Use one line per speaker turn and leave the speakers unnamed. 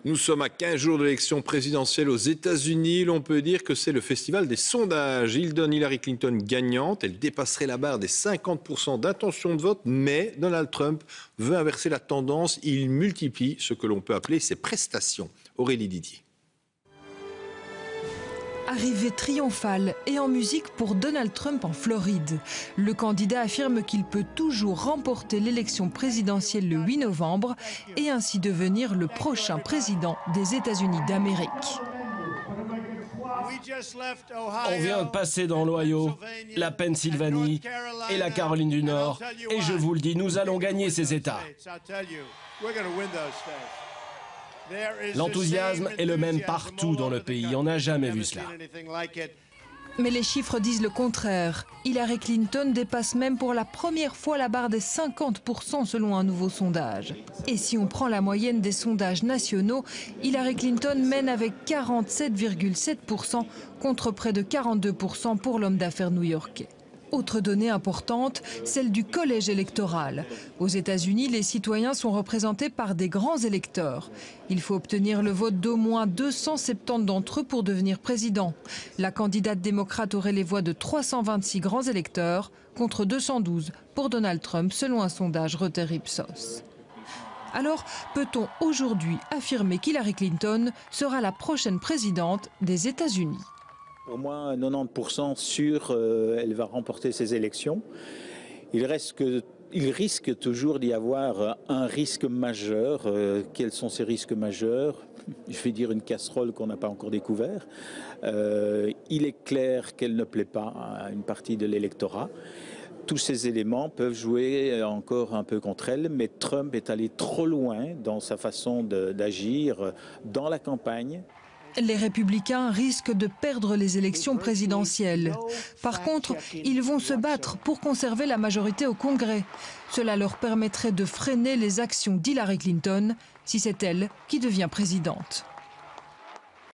Nous sommes à 15 jours de l'élection présidentielle aux États-Unis. L'on peut dire que c'est le festival des sondages. Il donne Hillary Clinton gagnante. Elle dépasserait la barre des 50% d'intention de vote. Mais Donald Trump veut inverser la tendance. Il multiplie ce que l'on peut appeler ses prestations. Aurélie Didier.
Arrivée triomphale et en musique pour Donald Trump en Floride. Le candidat affirme qu'il peut toujours remporter l'élection présidentielle le 8 novembre et ainsi devenir le prochain président des États-Unis d'Amérique.
On vient de passer dans l'Ohio, la Pennsylvanie et la Caroline du Nord. Et je vous le dis, nous allons gagner ces États. L'enthousiasme est le même partout dans le pays. On n'a jamais vu cela.
Mais les chiffres disent le contraire. Hillary Clinton dépasse même pour la première fois la barre des 50% selon un nouveau sondage. Et si on prend la moyenne des sondages nationaux, Hillary Clinton mène avec 47,7% contre près de 42% pour l'homme d'affaires new-yorkais. Autre donnée importante, celle du collège électoral. Aux États-Unis, les citoyens sont représentés par des grands électeurs. Il faut obtenir le vote d'au moins 270 d'entre eux pour devenir président. La candidate démocrate aurait les voix de 326 grands électeurs contre 212 pour Donald Trump, selon un sondage Reuters Ipsos. Alors, peut-on aujourd'hui affirmer qu'Hillary Clinton sera la prochaine présidente des États-Unis ?
Au moins 90% sûr, elle va remporter ces élections. Il risque toujours d'y avoir un risque majeur. Quels sont ces risques majeurs? Je vais dire une casserole qu'on n'a pas encore découvert. Il est clair qu'elle ne plaît pas à une partie de l'électorat. Tous ces éléments peuvent jouer encore un peu contre elle, mais Trump est allé trop loin dans sa façon d'agir dans la campagne.
Les républicains risquent de perdre les élections présidentielles. Par contre, ils vont se battre pour conserver la majorité au Congrès. Cela leur permettrait de freiner les actions d'Hillary Clinton si c'est elle qui devient présidente.